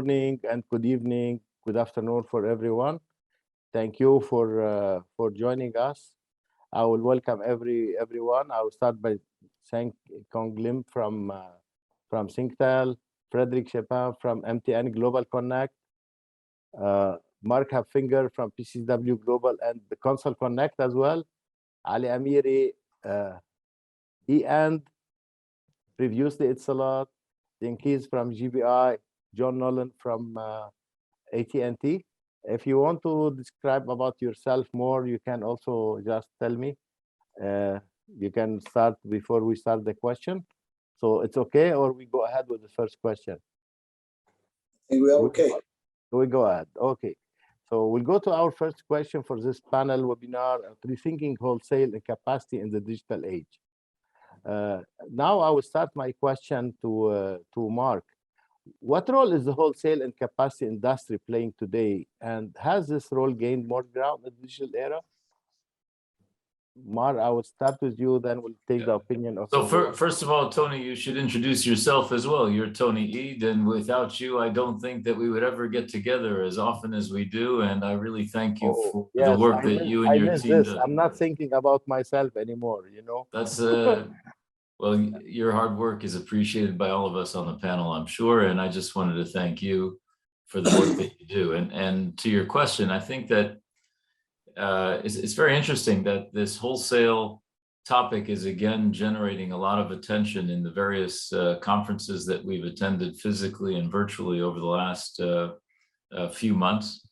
morning and good evening, good afternoon for everyone. Thank you for joining us. I will welcome everyone. I will start by thank Kong Lim from Singtel, Frédéric Schepens from MTN GlobalConnect, Marc Halbfinger from PCCW Global and the Console Connect as well, Ali Amiri, and previously it's a lot, Cengiz from GBI, John Nolan from AT&T. If you want to describe about yourself more, you can also just tell me. You can start before we start the question. So it's okay, or we go ahead with the first question? I think we are okay. We go ahead. Okay. So we'll go to our first question for this panel webinar, Rethinking Wholesale and Capacity in the Digital Age. Now I will start my question to Marc. What role is the wholesale and capacity industry playing today, and has this role gained more ground in the digital era? Marc, I will start with you, then we'll take the opinion of. So first of all, Toni, you should introduce yourself as well. You're Toni Eid, and without you, I don't think that we would ever get together as often as we do. And I really thank you for the work that you and your team do. I'm not thinking about myself anymore, you know. That's well, your hard work is appreciated by all of us on the panel, I'm sure. And I just wanted to thank you for the work that you do. And to your question, I think that it's very interesting that this wholesale topic is again generating a lot of attention in the various conferences that we've attended physically and virtually over the last few months.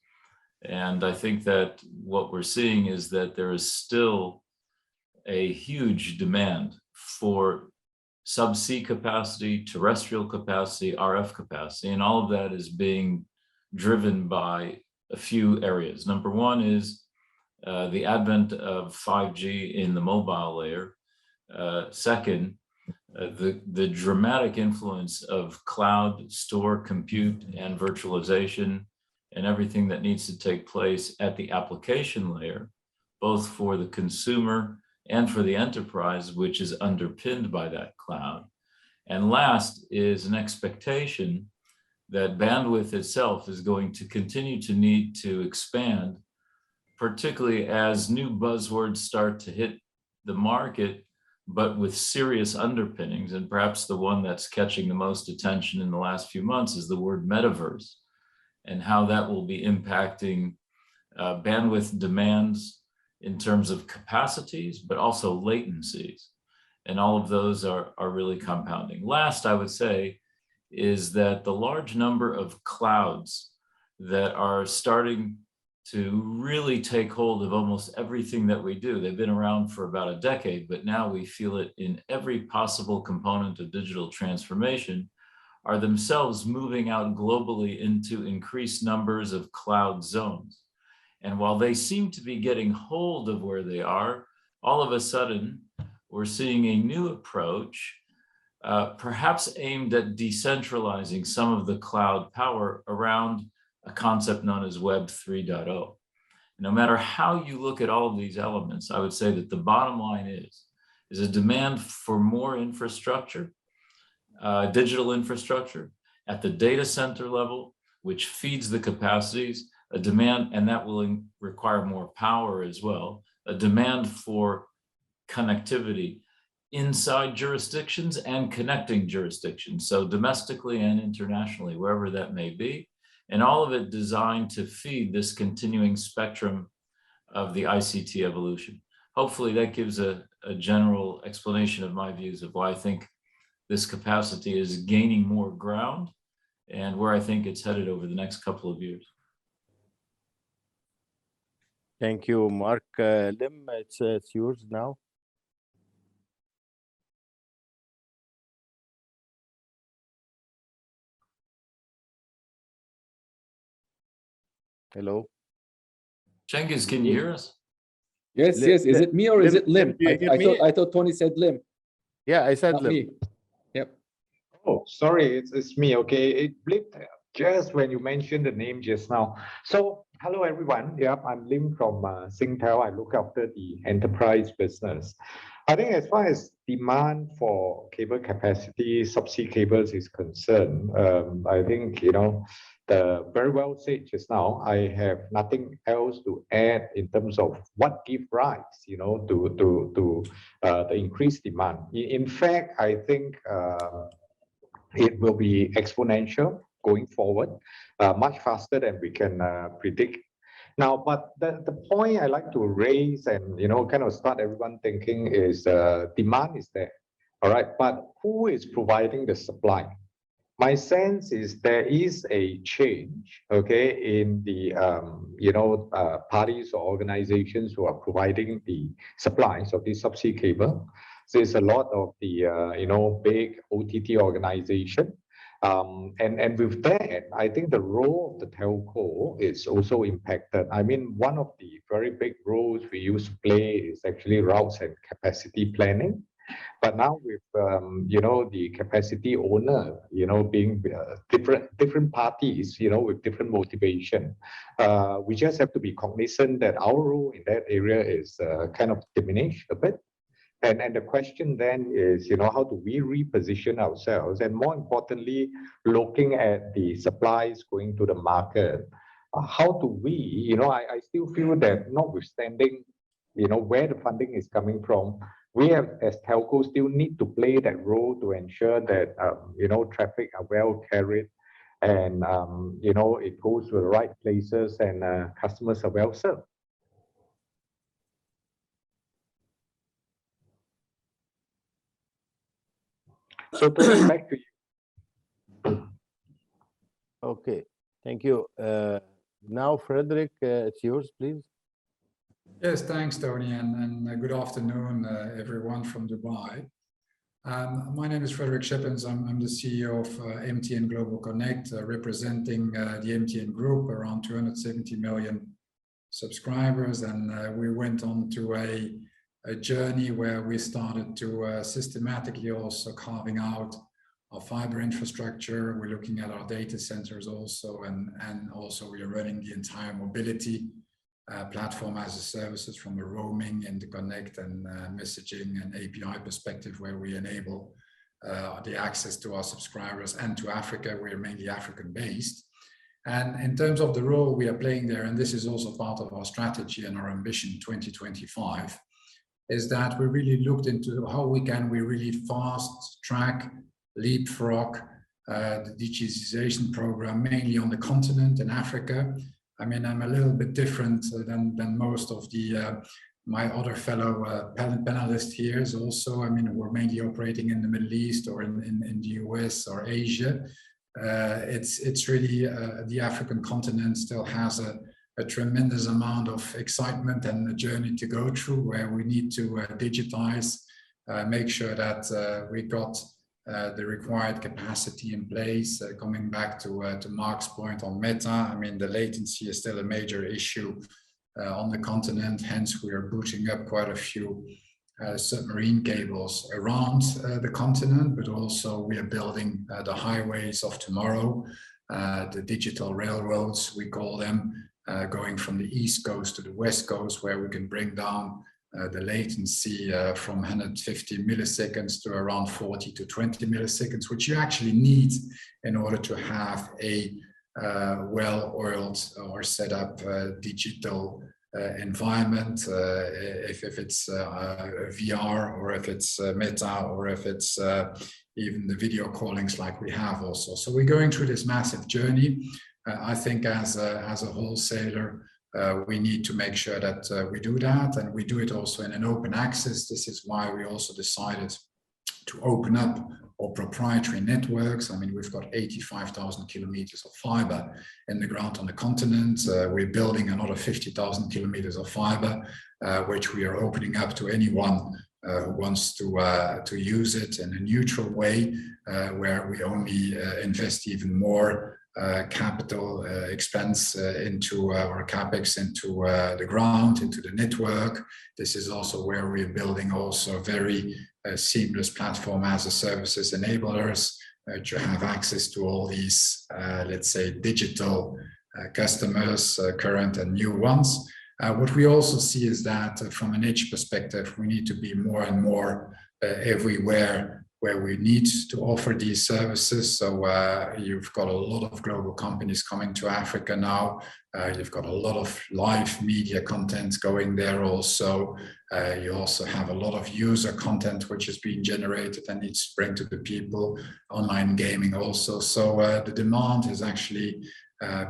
And I think that what we're seeing is that there is still a huge demand for subsea capacity, terrestrial capacity, RF capacity, and all of that is being driven by a few areas. Number one is the advent of 5G in the mobile layer. Second, the dramatic influence of cloud, store, compute, and virtualization, and everything that needs to take place at the application layer, both for the consumer and for the enterprise, which is underpinned by that cloud. And last is an expectation that bandwidth itself is going to continue to need to expand, particularly as new buzzwords start to hit the market, but with serious underpinnings. And perhaps the one that's catching the most attention in the last few months is the word metaverse, and how that will be impacting bandwidth demands in terms of capacities, but also latencies. And all of those are really compounding. Last, I would say, is that the large number of clouds that are starting to really take hold of almost everything that we do. They've been around for about a decade, but now we feel it in every possible component of digital transformation, are themselves moving out globally into increased numbers of cloud zones. And while they seem to be getting hold of where they are, all of a sudden, we're seeing a new approach, perhaps aimed at decentralizing some of the cloud power around a concept known as Web 3.0. No matter how you look at all of these elements, I would say that the bottom line is a demand for more infrastructure, digital infrastructure at the data center level, which feeds the capacities, a demand, and that will require more power as well, a demand for connectivity inside jurisdictions and connecting jurisdictions, so domestically and internationally, wherever that may be, and all of it designed to feed this continuing spectrum of the ICT evolution. Hopefully that gives a general explanation of my views of why I think this capacity is gaining more ground and where I think it's headed over the next couple of years. Thank you, Marc. Lim, it's yours now. Hello. Cengiz, can you hear us? Yes, yes. Is it me or is it Lim? I thought Toni said Lim. Yeah, I said Not Lim. me. Yep. Oh, sorry, it's me. Okay, it blipped just when you mentioned the name just now. So, hello everyone. Yeah, I'm Lim from Singtel. I look after the enterprise business. I think as far as demand for cable capacity, subsea cables is concerned, I think very well said just now. I have nothing else to add in terms of what gives rise, to the increased demand. In fact, I think it will be exponential going forward, much faster than we can predict. Now, but the point I like to raise and kind of start everyone thinking is demand is there, all right, but who is providing the supply? My sense is there is a change, okay, in the parties or organizations who are providing the supplies of this subsea cable. So there's a lot of the big OTT organization, and with that, I think the role of the telco is also impacted. I mean, one of the very big roles we used to play is actually routes and capacity planning. But now with the capacity owner, being different parties, with different motivation, we just have to be cognizant that our role in that area is kind of diminished a bit. And the question then is, how do we reposition ourselves? And more importantly, looking at the supplies going to the market, how do we, I still feel that notwithstanding, where the funding is coming from, we have, as telcos, still need to play that role to ensure that, traffic are well carried and, it goes to the right places and customers are well served. So Toni, back to you. Okay, thank you. Now, Frédéric, it's yours, please. Yes, thanks, Toni, and good afternoon, everyone from Dubai. My name is Frédéric Schepens. I'm the CEO of MTN GlobalConnect, representing the MTN Group, around 270 million subscribers. And we went on to a journey where we started to systematically also carving out our fiber infrastructure. We're looking at our data centers also, and also we are running the entire mobility platform as a services from the roaming, interconnect and messaging and API perspective, where we enable the access to our subscribers and to Africa. We're mainly African based. And in terms of the role we are playing there, and this is also part of our strategy and our ambition 2025, is that we really looked into how we really fast track, leapfrog the digitization program, mainly on the continent in Africa. I mean, I'm a little bit different than most of my other fellow panelists here also. I mean, we're mainly operating in the Middle East or in the US or Asia. It's really the African continent still has a tremendous amount of excitement and a journey to go through, where we need to digitize, make sure that we got the required capacity in place. Coming back to Marc's point on MENA, I mean, the latency is still a major issue on the continent. Hence, we are booting up quite a few submarine cables around the continent, but also we are building the highways of tomorrow, the digital railroads, we call them, going from the East Coast to the West Coast, where we can bring down the latency from 150 milliseconds to around 40 to 20 milliseconds, which you actually need in order to have a well-oiled or set up digital environment, if it's VR or if it's Meta or if it's even the video callings like we have also. So we're going through this massive journey. I think as a wholesaler, we need to make sure that we do that, and we do it also in an open access. This is why we also decided to open up our proprietary networks. I mean, we've got 85,000 kilometers of fiber in the ground on the continent. We're building another 50,000 kilometers of fiber, which we are opening up to anyone who wants to use it in a neutral way, where we only invest even more capital expense into our capex into the ground, into the network. This is also where we're building also a very seamless platform as a services enablers to have access to all these, let's say, digital customers, current and new ones. What we also see is that from an edge perspective, we need to be more and more everywhere where we need to offer these services. So you've got a lot of global companies coming to Africa now. You've got a lot of live media content going there also. You also have a lot of user content which is being generated and needs to bring to the people, online gaming also. So the demand is actually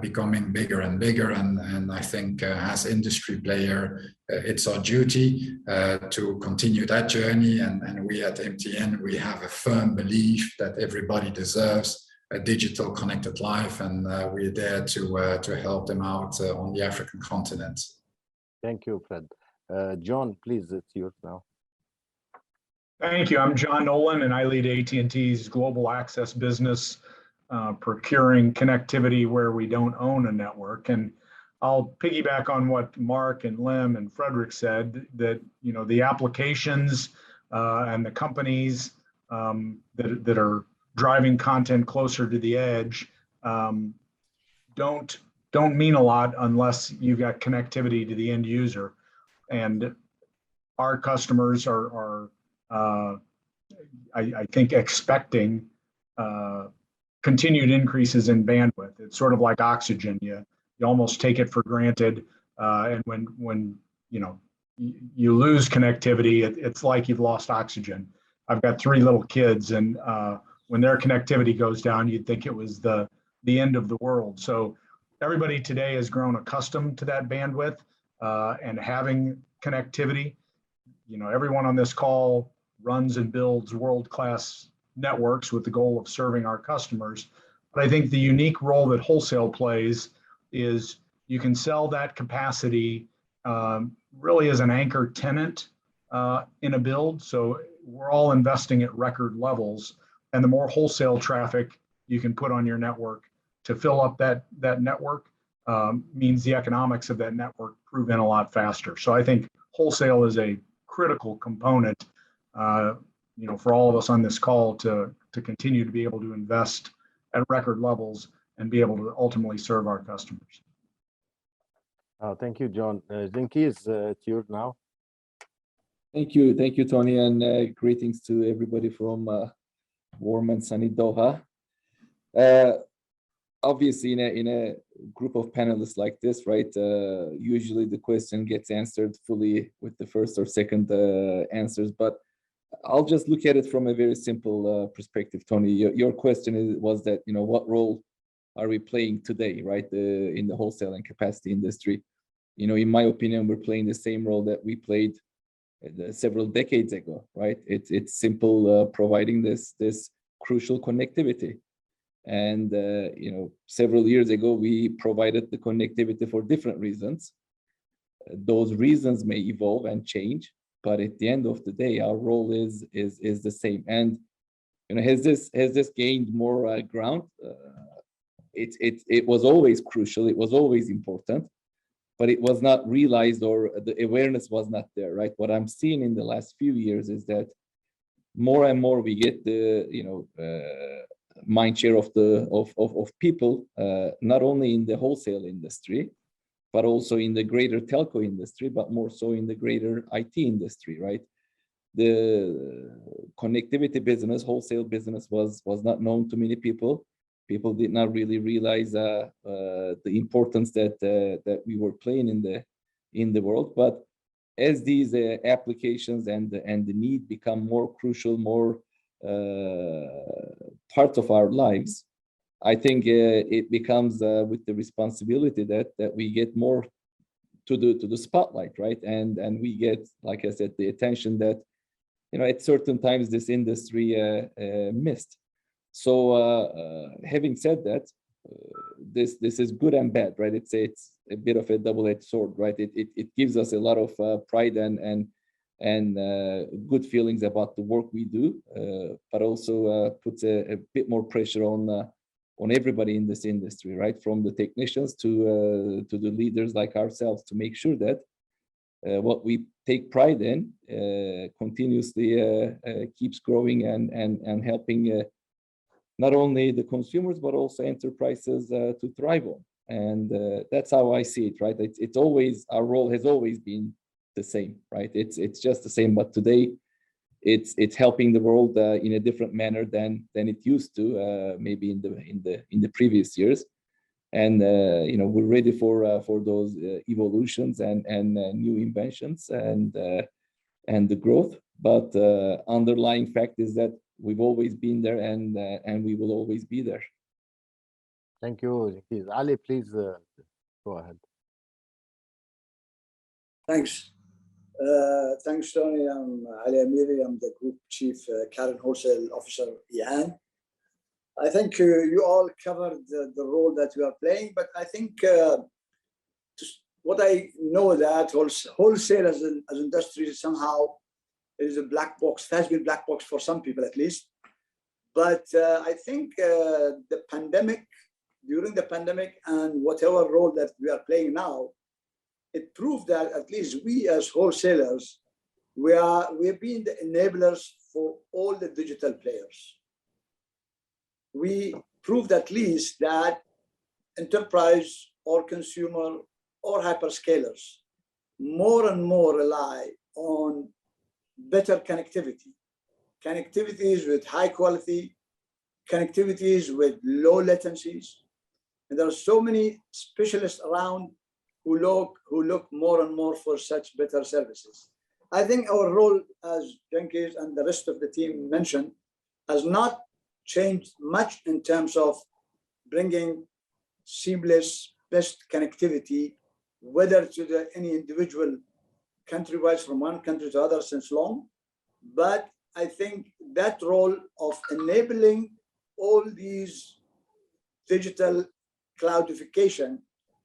becoming bigger and bigger, and I think as industry player, it's our duty to continue that journey. And we at MTN, we have a firm belief that everybody deserves a digital connected life, and we're there to help them out on the African continent. Thank you, Fred. John, please, it's yours now. Thank you. I'm John Nolan, and I lead AT&T's global access business, procuring connectivity where we don't own a network. And I'll piggyback on what Marc and Lim and Frédéric said, that the applications and the companies that are driving content closer to the edge don't mean a lot unless you've got connectivity to the end user. And our customers are I think expecting continued increases in bandwidth. It's sort of like oxygen. You almost take it for granted, and when you lose connectivity, it's like you've lost oxygen. I've got 3 little kids, and when their connectivity goes down, you'd think it was the end of the world. So everybody today has grown accustomed to that bandwidth and having connectivity. Everyone on this call runs and builds world-class networks with the goal of serving our customers. But I think the unique role that wholesale plays is you can sell that capacity really as an anchor tenant in a build. So we're all investing at record levels, and the more wholesale traffic you can put on your network to fill up that network means the economics of that network prove in a lot faster. So I think wholesale is a critical component for all of us on this call to continue to be able to invest at record levels and be able to ultimately serve our customers. Thank you, John. Cengiz, it's yours now. Thank you, Tony, and greetings to everybody from warm and sunny Doha. Obviously, in a group of panelists like this, right, usually the question gets answered fully with the first or second answers, but I'll just look at it from a very simple perspective, Tony. Your question was that, what role are we playing today, right, in the wholesale and capacity industry? In my opinion, we're playing the same role that we played several decades ago, right? It's simple, providing this crucial connectivity. And several years ago, we provided the connectivity for different reasons. Those reasons may evolve and change, but at the end of the day, our role is the same. And has this gained more ground? It was always crucial. It was always important, but it was not realized, or the awareness was not there, right? What I'm seeing in the last few years is that more and more we get the mind share of people, not only in the wholesale industry, but also in the greater telco industry, but more so in the greater IT industry, right? The connectivity business, wholesale business was not known to many people. People did not really realize the importance that we were playing in the world. But as these applications and the need become more crucial, more part of our lives, I think it becomes with the responsibility that we get more to the spotlight, right? And we get, like I said, the attention that at certain times this industry missed. So having said that, this is good and bad, right? It's a bit of a double-edged sword, right? It gives us a lot of pride and good feelings about the work we do, but also puts a bit more pressure on everybody in this industry, right? From the technicians to the leaders like ourselves, to make sure that what we take pride in continuously keeps growing and helping not only the consumers, but also enterprises to thrive on. And that's how I see it, right? It's always, our role has always been the same, right? It's just the same, but today it's helping the world in a different manner than it used to, maybe in the previous years. And we're ready for those evolutions and new inventions and the growth. But underlying fact is that we've always been there, and we will always be there. Thank you, Cengiz. Ali, please go ahead. Thanks. Thanks, Tony. I'm Ali Amiri. I'm the Group Chief Current Wholesale Officer, EAN. I think you all covered the role that we are playing, but I think what I know that wholesale as industry somehow is a black box. It has been black box for some people at least. But I think during the pandemic and whatever role that we are playing now, it proved that at least we as wholesalers, we've been the enablers for all the digital players. We proved at least that enterprise or consumer or hyperscalers more and more rely on better connectivity. Connectivities with high quality, connectivities with low latencies. And there are so many specialists around who look more and more for such better services. I think our role, as Cengiz and the rest of the team mentioned, has not changed much in terms of bringing seamless, best connectivity, whether to any individual country-wise from one country to other since long. But I think that role of enabling all these digital cloudification,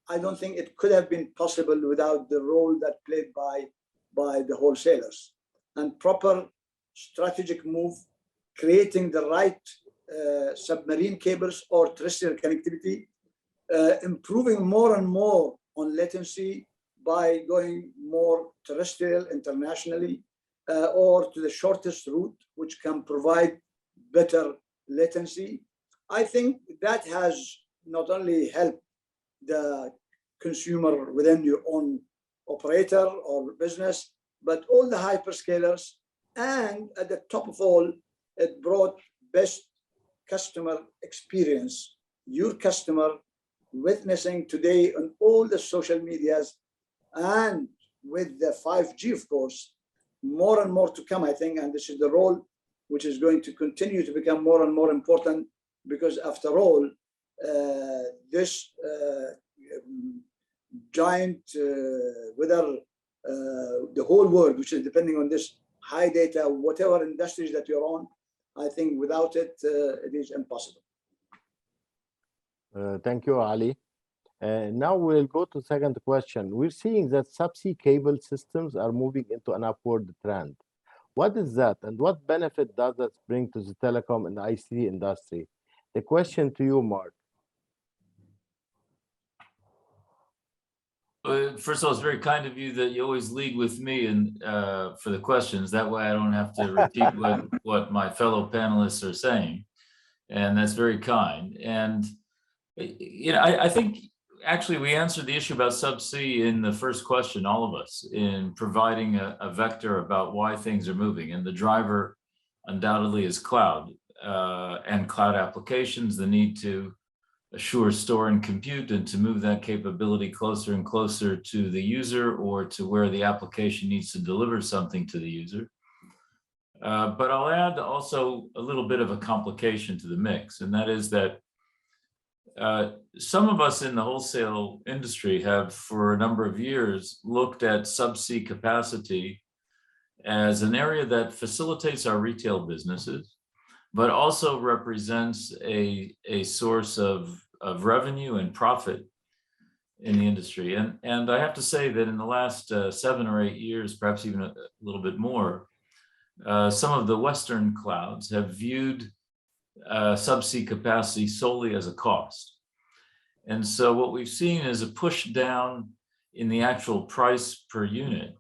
I don't think it could have been possible without the role that played by the wholesalers. And proper strategic move, creating the right submarine cables or terrestrial connectivity, improving more and more on latency by going more terrestrial internationally, or to the shortest route, which can provide better latency. I think that has not only helped the consumer within your own operator or business, but all the hyperscalers. And at the top of all, it brought best customer experience. Your customer witnessing today on all the social medias, and with the 5G, of course, more and more to come, I think. And this is the role which is going to continue to become more and more important, because after all, this giant, whether the whole world, which is depending on this high data, whatever industries that you're on, I think without it, it is impossible. Thank you, Ali. Now we'll go to second question. We're seeing that subsea cable systems are moving into an upward trend. What is that, and what benefit does that bring to the telecom and ICT industry? The question to you, Marc. First of all, it's very kind of you that you always lead with me and for the questions. That way I don't have to repeat what my fellow panelists are saying. And that's very kind. And I think actually we answered the issue about subsea in the first question, all of us, in providing a vector about why things are moving. And the driver undoubtedly is cloud and cloud applications, the need to assure, store, and compute, and to move that capability closer and closer to the user or to where the application needs to deliver something to the user. But I'll add also a little bit of a complication to the mix, and that is that some of us in the wholesale industry have, for a number of years, looked at subsea capacity as an area that facilitates our retail businesses, but also represents a source of revenue and profit in the industry. And I have to say that in the last 7 or 8 years, perhaps even a little bit more, some of the Western clouds have viewed subsea capacity solely as a cost. And so what we've seen is a push down in the actual price per unit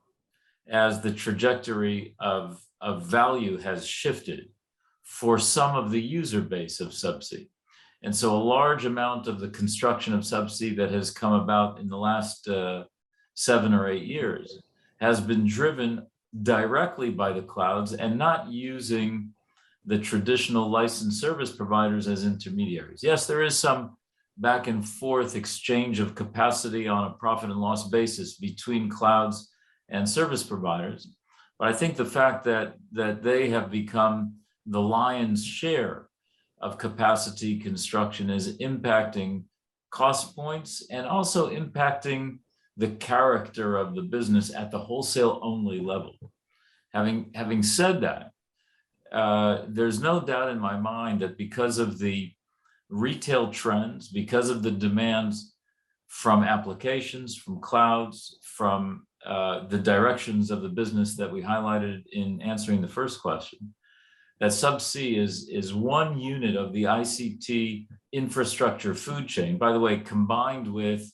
as the trajectory of value has shifted for some of the user base of subsea. And so a large amount of the construction of subsea that has come about in the last 7 or 8 years has been driven directly by the clouds and not using the traditional licensed service providers as intermediaries. Yes, there is some back and forth exchange of capacity on a profit and loss basis between clouds and service providers. But I think the fact that they have become the lion's share of capacity construction is impacting cost points and also impacting the character of the business at the wholesale only level. Having said that, there's no doubt in my mind that because of the retail trends, because of the demands from applications, from clouds, from the directions of the business that we highlighted in answering the first question, that Subsea is one unit of the ICT infrastructure food chain, by the way, combined with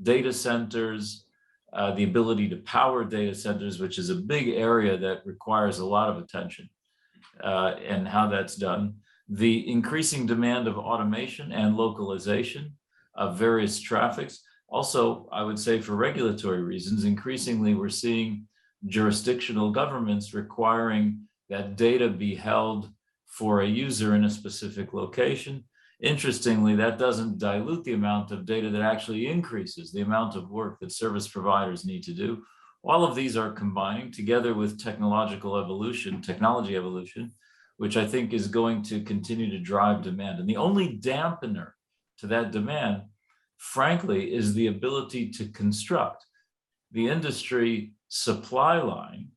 data centers, the ability to power data centers, which is a big area that requires a lot of attention, and how that's done. The increasing demand of automation and localization of various traffics. Also, I would say for regulatory reasons, increasingly we're seeing jurisdictional governments requiring that data be held for a user in a specific location. Interestingly, that doesn't dilute the amount of data that actually increases the amount of work that service providers need to do. All of these are combining together with technology evolution, which I think is going to continue to drive demand. And the only dampener to that demand, frankly, is the ability to construct. The industry supply line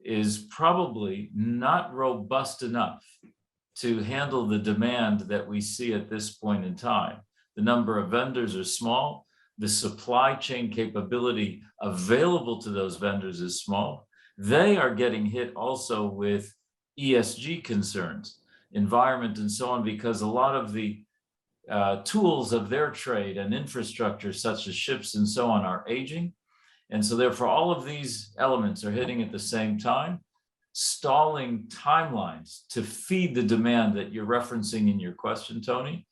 is probably not robust enough to handle the demand that we see at this point in time. The number of vendors are small. The supply chain capability available to those vendors is small. They are getting hit also with ESG concerns, environment and so on, because a lot of the tools of their trade and infrastructure, such as ships and so on, are aging. And so therefore, all of these elements are hitting at the same time, stalling timelines to feed the demand that you're referencing in your question, Toni.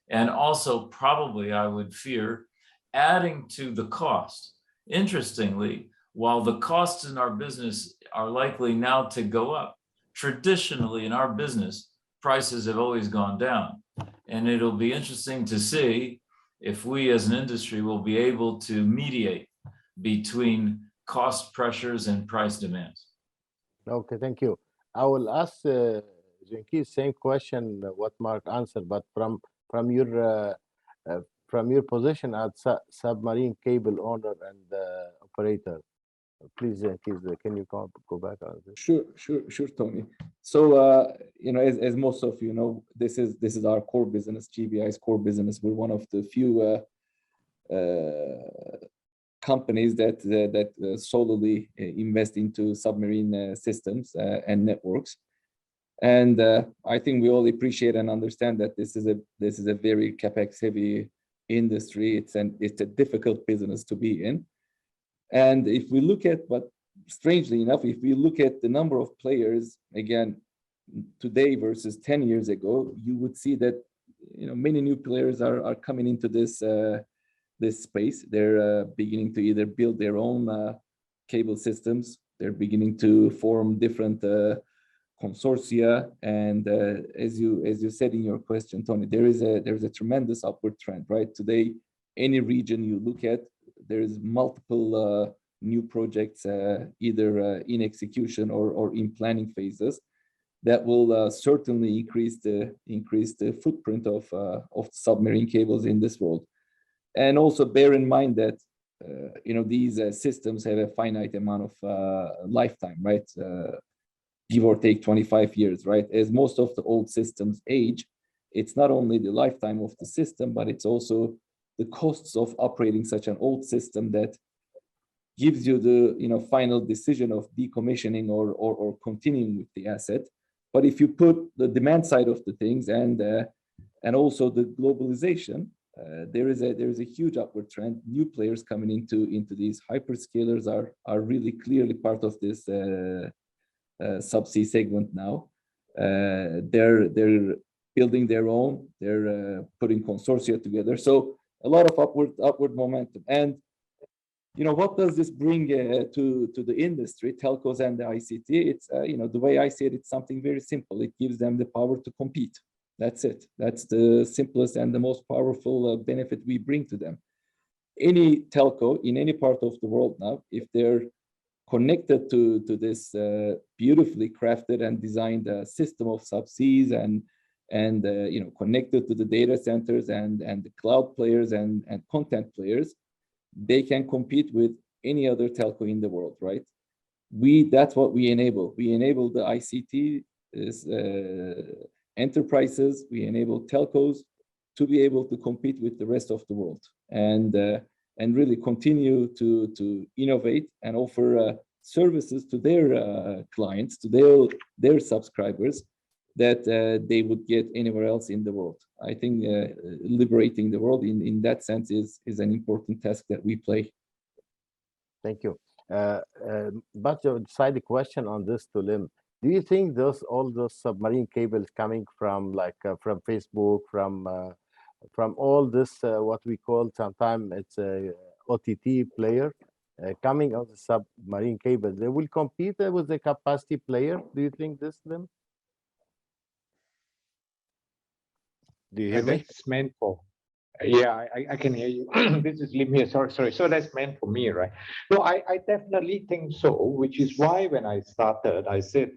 And also probably, I would fear, adding to the cost. Interestingly, while the costs in our business are likely now to go up, traditionally in our business, prices have always gone down. And it'll be interesting to see if we as an industry will be able to mediate between cost pressures and price demands. Okay, thank you. I will ask Cengiz same question what Marc answered, but from your position as submarine cable owner and operator. Please, Cengiz, can you go back on this? Sure, Toni. So, as most of you know, this is our core business, GBI's core business. We're one of the few companies that solely invest into submarine systems and networks. And I think we all appreciate and understand that this is a very capex heavy industry. It's a difficult business to be in. And if we look at, but strangely enough, if we look at the number of players, again, today versus 10 years ago, you would see that many new players are coming into this space. They're beginning to either build their own cable systems. They're beginning to form different consortia. And as you said in your question, Toni, there is a tremendous upward trend, right? Today, any region you look at, there's multiple new projects either in execution or in planning phases that will certainly increase the footprint of submarine cables in this world. And also bear in mind that these systems have a finite amount of lifetime, right? Give or take 25 years, right? As most of the old systems age, it's not only the lifetime of the system, but it's also the costs of operating such an old system that gives you the final decision of decommissioning or continuing with the asset. But if you put the demand side of the things and also the globalization, there is a huge upward trend. New players coming into these hyperscalers are really clearly part of this subsea segment now. They're building their own. They're putting consortia together. So a lot of upward momentum. And what does this bring to the industry, telcos and the ICT? It's, the way I see it, it's something very simple. It gives them the power to compete. That's it. That's the simplest and the most powerful benefit we bring to them. Any telco in any part of the world now, if they're connected to this beautifully crafted and designed system of subseas and connected to the data centers and the cloud players and content players, they can compete with any other telco in the world, right? That's what we enable. We enable the ICT enterprises. We enable telcos to be able to compete with the rest of the world and really continue to innovate and offer services to their clients, to their subscribers that they would get anywhere else in the world. I think liberating the world in that sense is an important task that we play. Thank you. But your side question on this to Lim, do you think all those submarine cables coming from from Facebook, from all this what we call sometimes it's a OTT player coming on the submarine cable, they will compete with the capacity player? Do you think this, Lim? Do you hear me? That's meant for. Yeah, I can hear you. This is Lim here. Sorry. So that's meant for me, right? No, I definitely think so, which is why when I started, I said,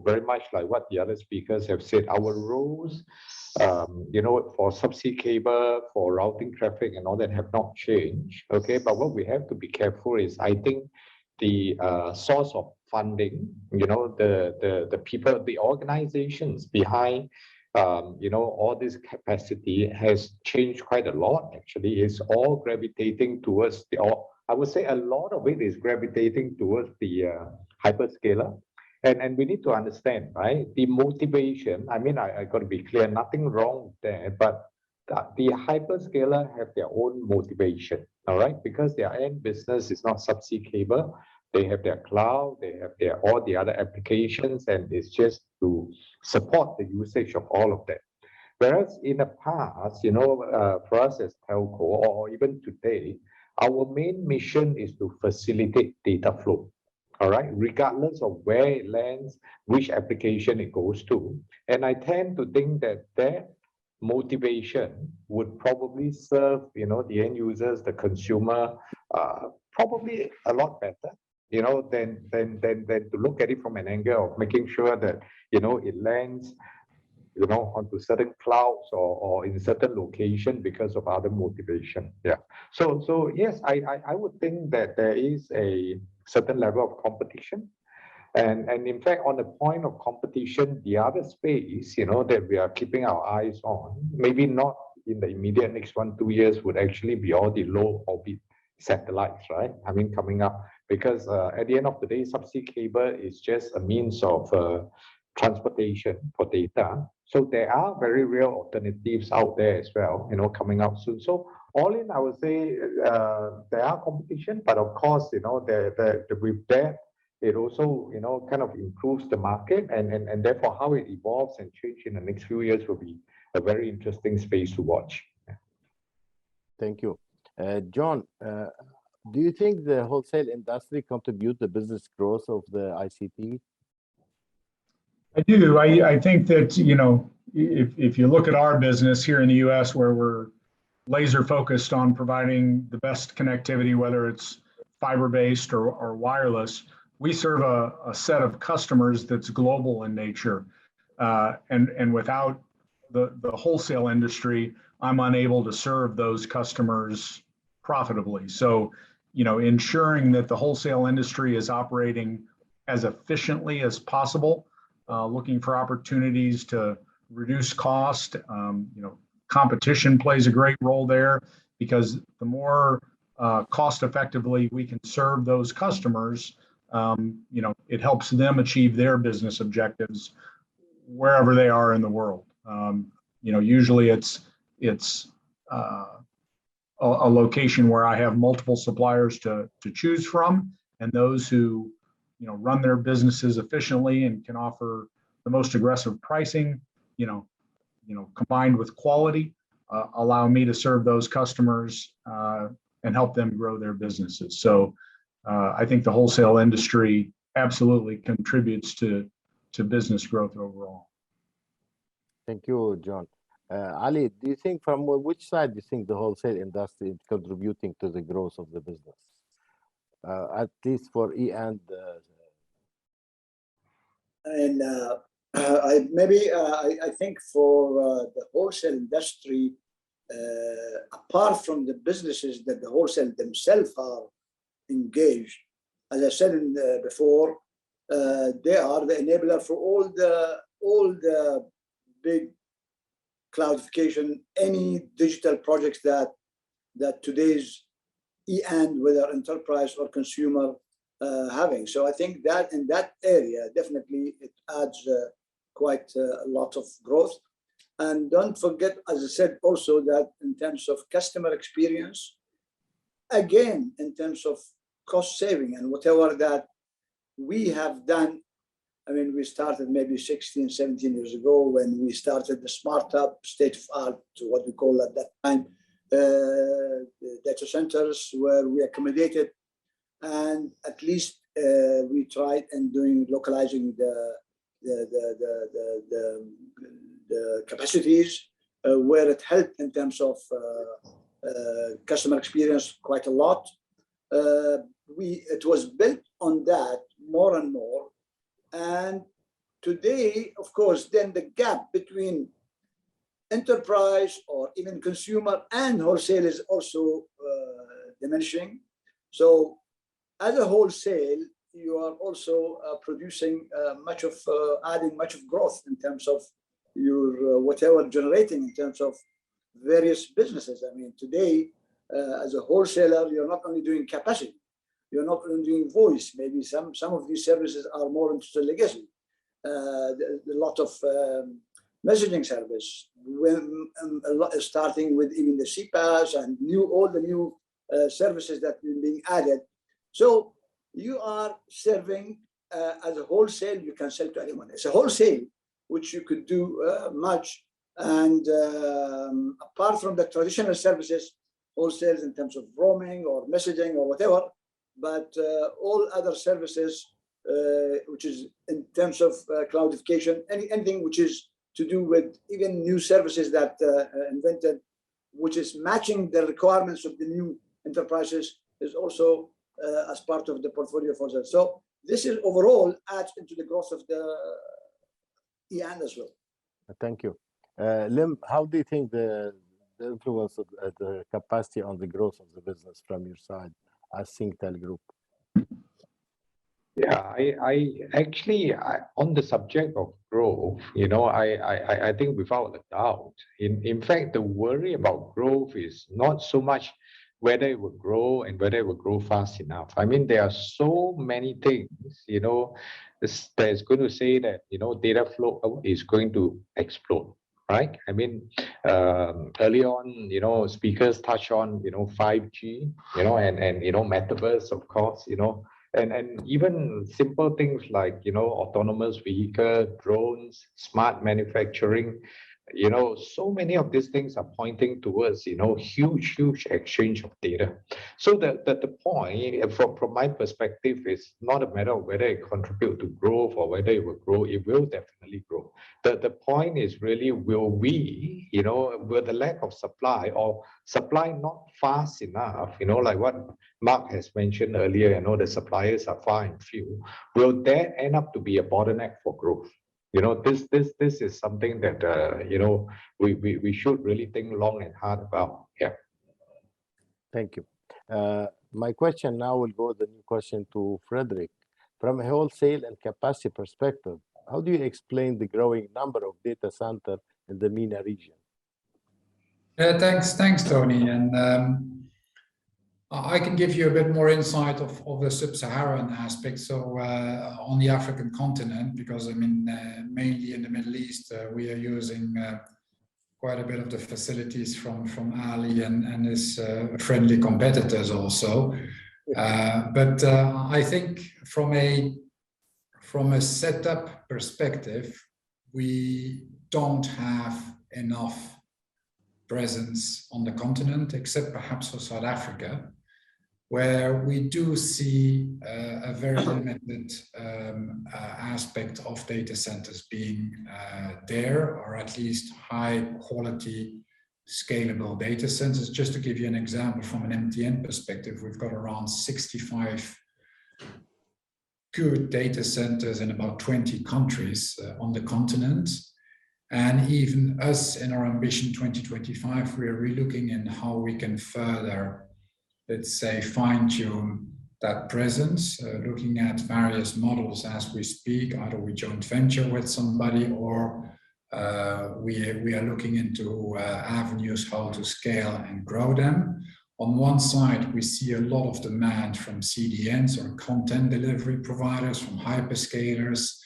very much like what the other speakers have said, our roles, for subsea cable, for routing traffic and all that have not changed. Okay, but what we have to be careful is, I think, the source of funding, the people, the organizations behind all this capacity has changed quite a lot. Actually, it's all gravitating towards I would say a lot of it is gravitating towards the hyperscaler. And we need to understand, right? The motivation, I mean, I got to be clear, nothing wrong there, but the hyperscaler have their own motivation, all right? Because their end business is not subsea cable. They have their cloud, they have all the other applications, and it's just to support the usage of all of that. Whereas in the past, for us as telco, or even today, our main mission is to facilitate data flow, all right, regardless of where it lands, which application it goes to. And I tend to think that their motivation would probably serve, the end users, the consumer, probably a lot better, than to look at it from an angle of making sure that, it lands, onto certain clouds or in certain location because of other motivation. Yeah. So yes, I would think that there is a certain level of competition. And in fact, on the point of competition, the other space, that we are keeping our eyes on, maybe not in the immediate next 1-2 years, would actually be all the low orbit satellites, right? I mean, coming up, because at the end of the day, subsea cable is just a means of transportation for data. So there are very real alternatives out there as well, coming out soon. So all in, I would say there are competition, but of course, with that, it also, kind of improves the market, and therefore how it evolves and changes in the next few years will be a very interesting space to watch. Thank you. John, do you think the wholesale industry contribute the business growth of the ICT? I do. I think that, if you look at our business here in the US, where we're laser focused on providing the best connectivity, whether it's fiber-based or wireless, we serve a set of customers that's global in nature. And without the wholesale industry, I'm unable to serve those customers profitably. So, ensuring that the wholesale industry is operating as efficiently as possible, looking for opportunities to reduce cost. Competition plays a great role there, because the more cost effectively we can serve those customers, it helps them achieve their business objectives wherever they are in the world. Usually it's a location where I have multiple suppliers to choose from, and those who run their businesses efficiently and can offer the most aggressive pricing, combined with quality, allow me to serve those customers and help them grow their businesses. So I think the wholesale industry absolutely contributes to business growth overall. Thank you, John. Ali, do you think from which side do you think the wholesale industry is contributing to the growth of the business? At least for E&. I think for the wholesale industry, apart from the businesses that the wholesale themselves are engaged, as I said before, they are the enabler for all the big cloudification, any digital projects that today's E&, whether enterprise or consumer, having. So I think that in that area, definitely it adds quite a lot of growth. And don't forget, as I said also, that in terms of customer experience, again, in terms of cost saving and whatever that we have done. I mean, we started maybe 16, 17 years ago when we started the Smart Hub, state-of-art, what we call at that time, data centers where we accommodated, and at least we tried and doing localizing the capacities where it helped in terms of customer experience quite a lot. It was built on that more and more. And today, of course, then the gap between enterprise or even consumer and wholesale is also diminishing. So as a wholesale, you are also producing adding much of growth in terms of your whatever generating in terms of various businesses. I mean, today, as a wholesaler, you're not only doing capacity, you're not only doing voice. Maybe some of these services are more into the legacy. A lot of messaging service, starting with even the CPaaS and all the new services that are being added. So you are serving as a wholesale, you can sell to anyone. It's a wholesale, which you could do much. And apart from the traditional services, wholesales in terms of roaming or messaging or whatever, but all other services, which is in terms of cloudification, anything which is to do with even new services that invented, which is matching the requirements of the new enterprises, is also as part of the portfolio for that. So this is overall adds into the growth of the E&, as well. Thank you. Lim, how do you think the influence of the capacity on the growth of the business from your side as Singtel Group? Yeah, I actually on the subject of growth, I think without a doubt, in fact, the worry about growth is not so much whether it will grow and whether it will grow fast enough. I mean, there are so many things, that's going to say that, data flow is going to explode, right? I mean, early on, speakers touch on, 5G, and metaverse, of course, and even simple things like, autonomous vehicle, drones, smart manufacturing, so many of these things are pointing towards, huge exchange of data. So the point from my perspective is not a matter of whether it contributes to growth or whether it will grow. It will definitely grow. The point is really, will we, will the lack of supply or supply not fast enough, like what Marc has mentioned earlier, the suppliers are far and few, will that end up to be a bottleneck for growth? This is something that we should really think long and hard about. Yeah. Thank you. My question now will go the new question to Frédéric. From a wholesale and capacity perspective, how do you explain the growing number of data centers in the MENA region? Thanks, Toni. And I can give you a bit more insight of the sub-Saharan aspect. So on the African continent, because I mean, mainly in the Middle East, we are using quite a bit of the facilities from Ali and his friendly competitors also. But I think from a setup perspective, we don't have enough presence on the continent, except perhaps for South Africa, where we do see a very limited aspect of data centers being there, or at least high quality scalable data centers. Just to give you an example, from an MTN perspective, we've got around 65 good data centers in about 20 countries on the continent. And even us in our Ambition 2025, we are relooking in how we can further, let's say, fine-tune that presence, looking at various models as we speak. Either we joint venture with somebody, or we are looking into avenues how to scale and grow them. On one side, we see a lot of demand from CDNs, or content delivery providers, from hyperscalers,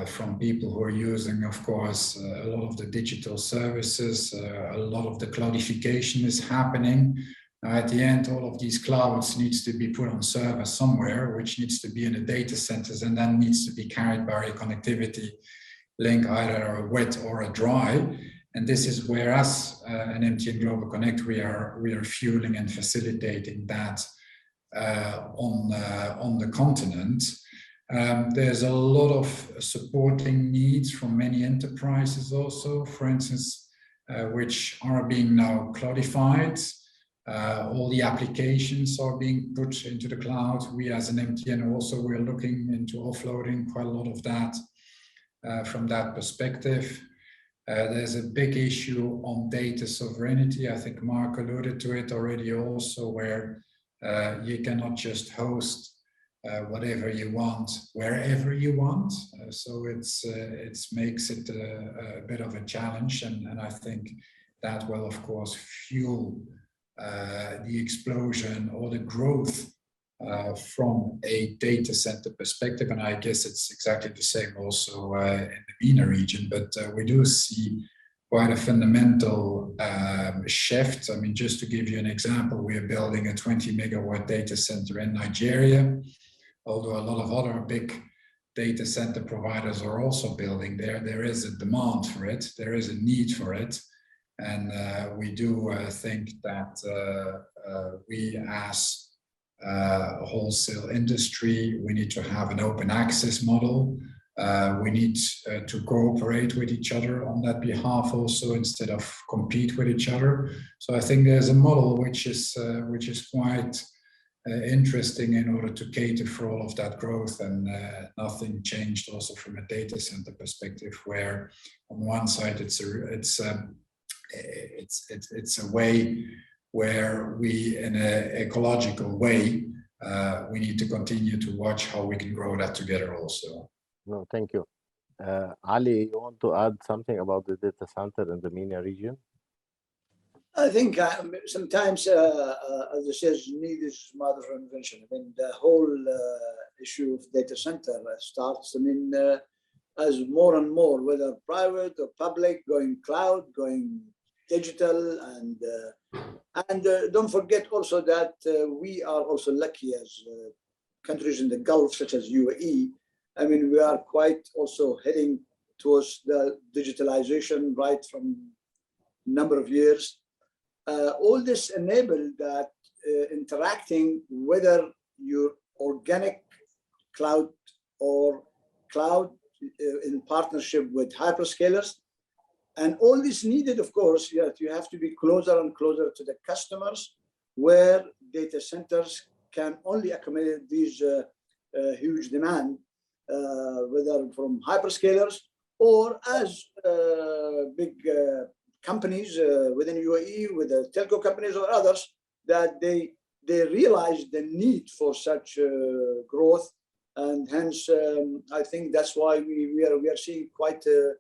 from people who are using, of course, a lot of the digital services. A lot of the cloudification is happening. Now, at the end, all of these clouds needs to be put on server somewhere, which needs to be in the data centers, and then needs to be carried by a connectivity link, either a wet or a dry. And this is where us, an MTN GlobalConnect, we are fueling and facilitating that on the continent. There's a lot of supporting needs from many enterprises also, for instance, which are being now cloudified. All the applications are being put into the cloud. We as an MTN also, we're looking into offloading quite a lot of that from that perspective. There's a big issue on data sovereignty. I think Marc alluded to it already also, where you cannot just host whatever you want, wherever you want. So it makes it a bit of a challenge, and I think that will, of course, fuel the explosion or the growth from a data center perspective. And I guess it's exactly the same also in the MENA region, but we do see quite a fundamental shift. I mean, just to give you an example, we are building a 20 megawatt data center in Nigeria, although a lot of other big data center providers are also building there. There is a demand for it, there is a need for it. And we do think that we as wholesale industry, we need to have an open access model. We need to cooperate with each other on that behalf also, instead of compete with each other. So I think there's a model which is quite interesting in order to cater for all of that growth. And nothing changed also from a data center perspective, where on one side it's a way where we, in an ecological way, we need to continue to watch how we can grow that together also. No, thank you. Ali, you want to add something about the data center in the MENA region? I think sometimes, as it says, need is mother of invention. I mean, the whole issue of data center starts, I mean, as more and more, whether private or public, going cloud, going digital, and don't forget also that we are also lucky as countries in the Gulf, such as UAE. I mean, we are quite also heading towards the digitalization right from a number of years. All this enabled that interacting, whether you're organic cloud or cloud in partnership with hyperscalers. And all this needed, of course, you have to be closer and closer to the customers, where data centers can only accommodate these huge demand, whether from hyperscalers or as big companies within UAE, with the telco companies or others, that they realize the need for such growth. And hence, I think that's why we are seeing quite a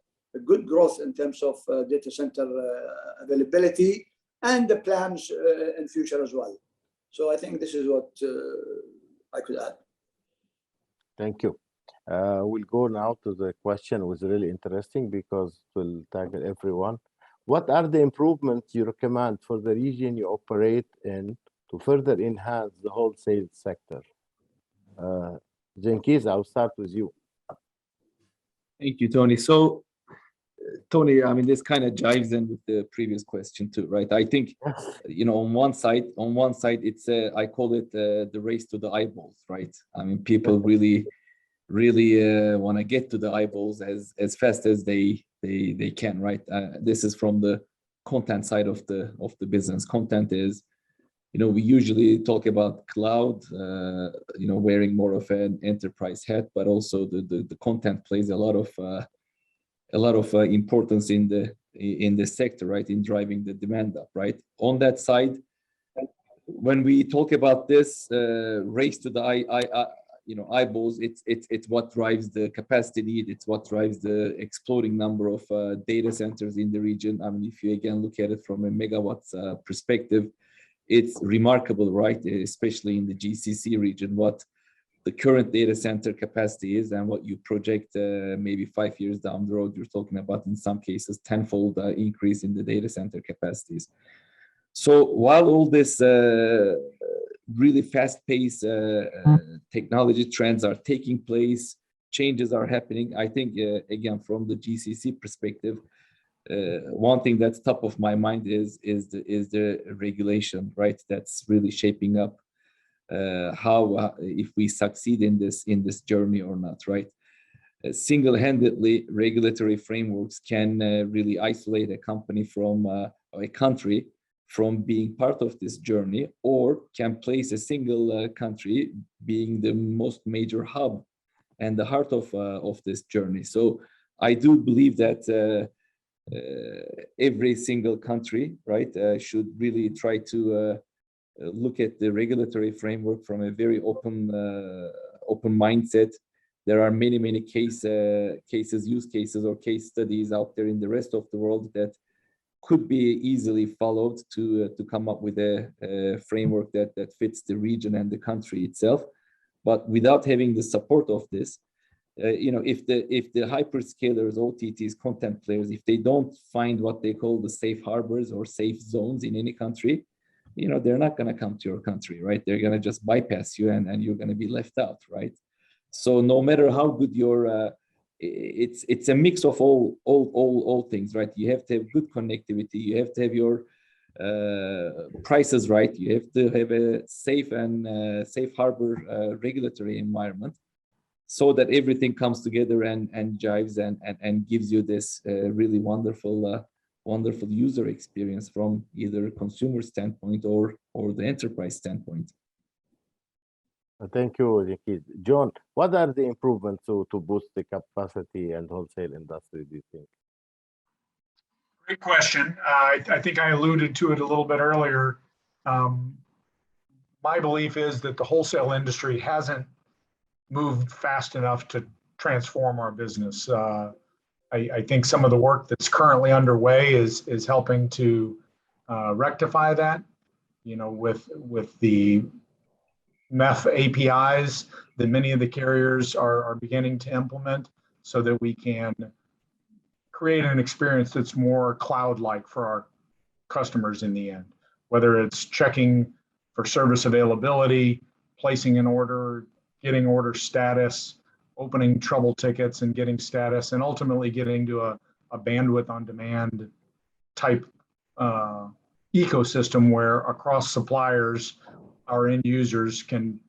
good growth in terms of data center availability and the plans in future as well. So I think this is what I could add. Thank you. We'll go now to the question. It was really interesting because it will tackle everyone. What are the improvements you recommend for the region you operate in to further enhance the wholesale sector? Cengiz, I'll start with you. Thank you, Toni. So Tony, I mean, this kind of jives in with the previous question too, right? I think, you know, on one side, it's I call it the race to the eyeballs, right? I mean, people really want to get to the eyeballs as fast as they can, right? This is from the content side of the business. Content is, you know, we usually talk about cloud, you know, wearing more of an enterprise hat, but also the content plays a lot of importance in the sector, right? In driving the demand up, right? On that side, when we talk about this race to the eyeballs, it's what drives the capacity need. It's what drives the exploding number of data centers in the region. I mean, if you again look at it from a megawatts perspective, it's remarkable, right? Especially in the GCC region, what the current data center capacity is and what you project maybe 5 years down the road, you're talking about in some cases tenfold increase in the data center capacities. So while all this really fast-paced technology trends are taking place, changes are happening, I think again from the GCC perspective, one thing that's top of my mind is the regulation, right? That's really shaping up how if we succeed in this journey or not, right? Single-handedly, regulatory frameworks can really isolate a company from a country from being part of this journey, or can place a single country being the most major hub and the heart of this journey. So I do believe that every single country, right, should really try to look at the regulatory framework from a very open mindset. There are many cases, use cases, or case studies out there in the rest of the world that could be easily followed to come up with a framework that fits the region and the country itself. But without having the support of this, you know, if the hyperscalers, OTTs, content players, if they don't find what they call the safe harbors or safe zones in any country, you know, they're not going to come to your country, right? They're going to just bypass you, and you're going to be left out, right? So no matter how good your it's a mix of all things, right? You have to have good connectivity, you have to have your prices right, you have to have a safe and safe harbor regulatory environment, so that everything comes together and jives and gives you this really wonderful user experience from either consumer standpoint or the enterprise standpoint. Thank you, Cengiz. John, what are the improvements to boost the capacity and wholesale industry, do you think? Great question. I think I alluded to it a little bit earlier. My belief is that the wholesale industry hasn't moved fast enough to transform our business. I think some of the work that's currently underway is helping to rectify that. You know, with the MEF APIs that many of the carriers are beginning to implement, so that we can create an experience that's more cloud-like for our customers in the end, whether it's checking for service availability, placing an order, getting order status, opening trouble tickets and getting status, and ultimately getting to a bandwidth on demand type ecosystem where across suppliers, our end users can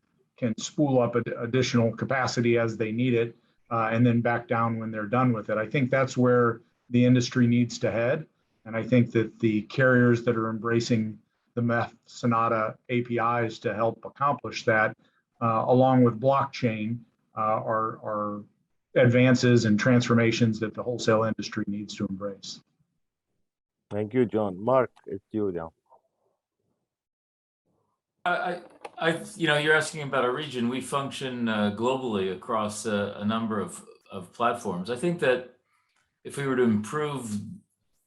spool up additional capacity as they need it, and then back down when they're done with it. I think that's where the industry needs to head. And I think that the carriers that are embracing the MEF Sonata APIs to help accomplish that, along with blockchain, are advances and transformations that the wholesale industry needs to embrace. Thank you, John. Marc, it's you now. You know, you're asking about our region. We function globally across a number of platforms. I think that if we were to improve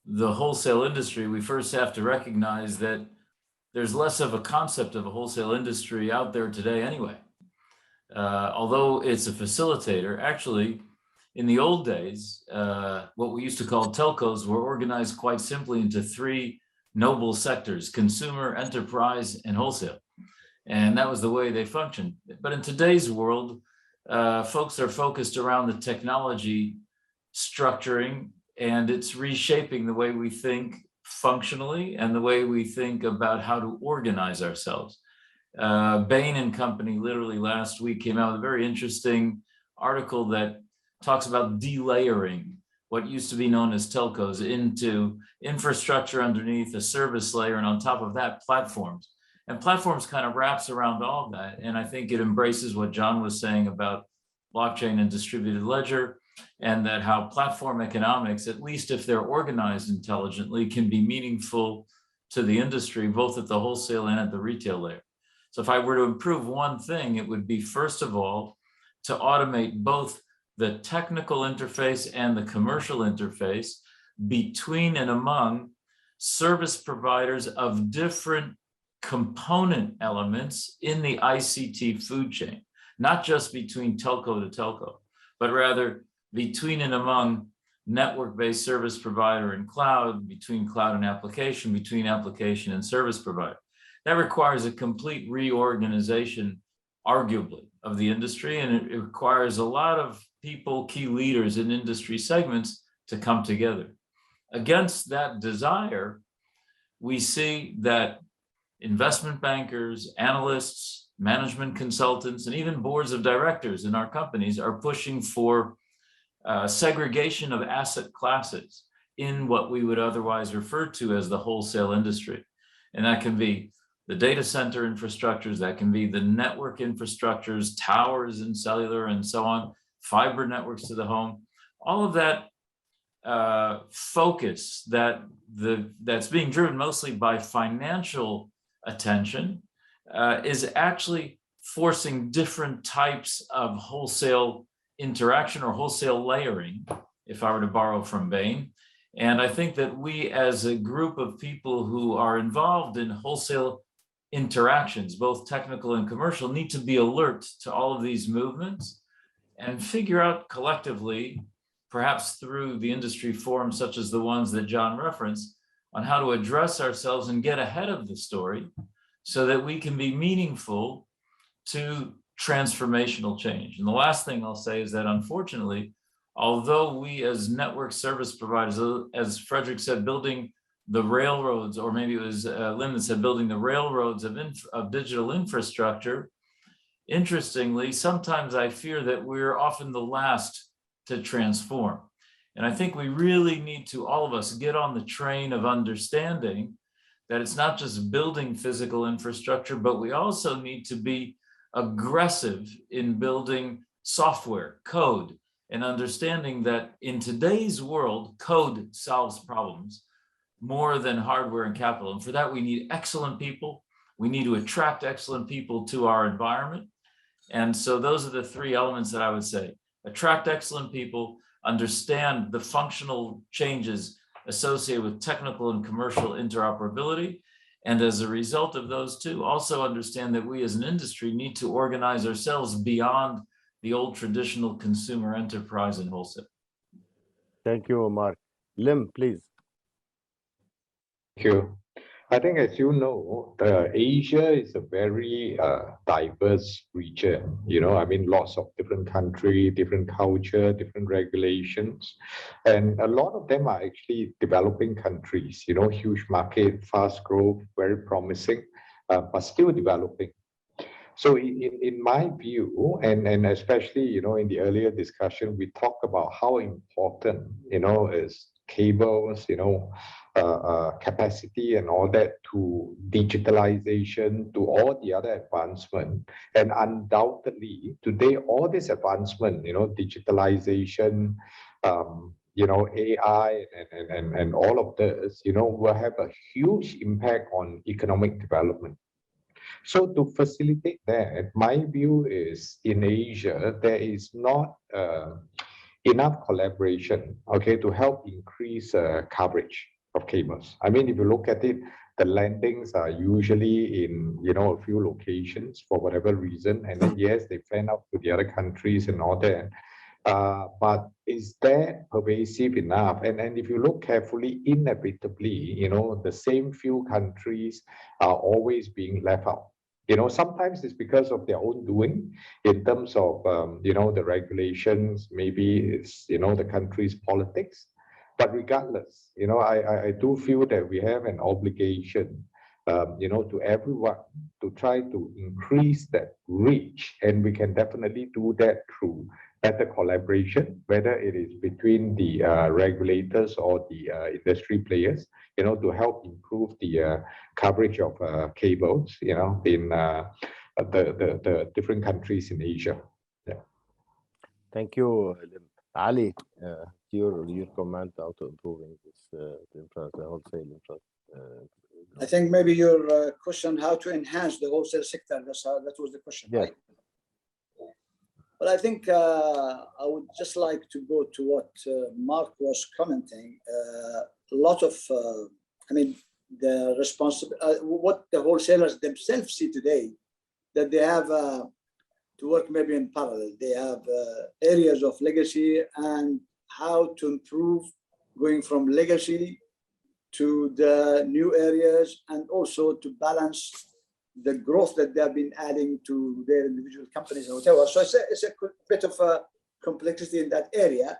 the wholesale industry, we first have to recognize that there's less of a concept of a wholesale industry out there today anyway. Although it's a facilitator, actually, in the old days, what we used to call telcos were organized quite simply into three noble sectors: consumer, enterprise, and wholesale. And that was the way they functioned. But in today's world, folks are focused around the technology structuring and it's reshaping the way we think functionally and the way we think about how to organize ourselves. Bain and Company literally last week came out with a very interesting article that talks about delayering what used to be known as telcos into infrastructure underneath a service layer, and on top of that, platforms. And platforms kind of wraps around all that. And I think it embraces what John was saying about blockchain and distributed ledger, and that how platform economics, at least if they're organized intelligently, can be meaningful to the industry, both at the wholesale and at the retail layer. So if I were to improve one thing, it would be, first of all, to automate both the technical interface and the commercial interface between and among service providers of different component elements in the ICT food chain, not just between telco to telco, but rather between and among network-based service provider and cloud, between cloud and application, between application and service provider. That requires a complete reorganization, arguably, of the industry, and it requires a lot of people, key leaders in industry segments to come together. Against that desire, we see that investment bankers, analysts, management consultants, and even boards of directors in our companies are pushing for segregation of asset classes in what we would otherwise refer to as the wholesale industry. And that can be the data center infrastructures, that can be the network infrastructures, towers and cellular and so on, fiber networks to the home. All of that focus that's being driven mostly by financial attention is actually forcing different types of wholesale interaction or wholesale layering, if I were to borrow from Bain. And I think that we, as a group of people who are involved in wholesale interactions, both technical and commercial, need to be alert to all of these movements and figure out collectively, perhaps through the industry forums such as the ones that John referenced, on how to address ourselves and get ahead of the story so that we can be meaningful to transformational change. And the last thing I'll say is that, unfortunately, although we as network service providers, as Frédéric said, building the railroads, or maybe it was Lim that said building the railroads of digital infrastructure, interestingly, sometimes I fear that we're often the last to transform. And I think we really need to, all of us, get on the train of understanding that it's not just building physical infrastructure, but we also need to be aggressive in building software, code, and understanding that in today's world, code solves problems more than hardware and capital. And for that, we need excellent people. We need to attract excellent people to our environment. And so those are the three elements that I would say: attract excellent people, understand the functional changes associated with technical and commercial interoperability. And as a result of those two, also understand that we as an industry need to organize ourselves beyond the old traditional consumer enterprise and wholesale. Thank you, Mark. Lim, please. Thank you. I think, as you know, Asia is a very diverse region. I mean, lots of different countries, different culture, different regulations. And a lot of them are actually developing countries, huge market, fast growth, very promising, but still developing. So in my view, and especially, in the earlier discussion, we talked about how important, is cables, capacity and all that, to digitalization, to all the other advancement. And undoubtedly, today, all this advancement, digitalization, AI and all of this, will have a huge impact on economic development. So to facilitate that, my view is in Asia, there is not enough collaboration, to help increase coverage of cables. I mean, if you look at it, the landings are usually in, a few locations for whatever reason. And then, yes, they fan out to the other countries and all that. But is that pervasive enough? And if you look carefully, inevitably, the same few countries are always being left out. Sometimes it's because of their own doing in terms of, the regulations, maybe it's, the country's politics. But regardless, I do feel that we have an obligation, to everyone to try to increase that reach. And we can definitely do that through better collaboration, whether it is between the regulators or the industry players, to help improve the coverage of cables, in the different countries in Asia. Yeah. Thank you, Ali. Your comment out improving this the wholesale infra. I think maybe your question, how to enhance the wholesale sector, that was the question, yeah. Right? Well, I think I would just like to go to what Marc was commenting. A lot of, the responsibility, what the wholesalers themselves see today, that they have to work maybe in parallel. They have areas of legacy and how to improve going from legacy to the new areas, and also to balance the growth that they have been adding to their individual companies and whatever. So it's a bit of a complexity in that area.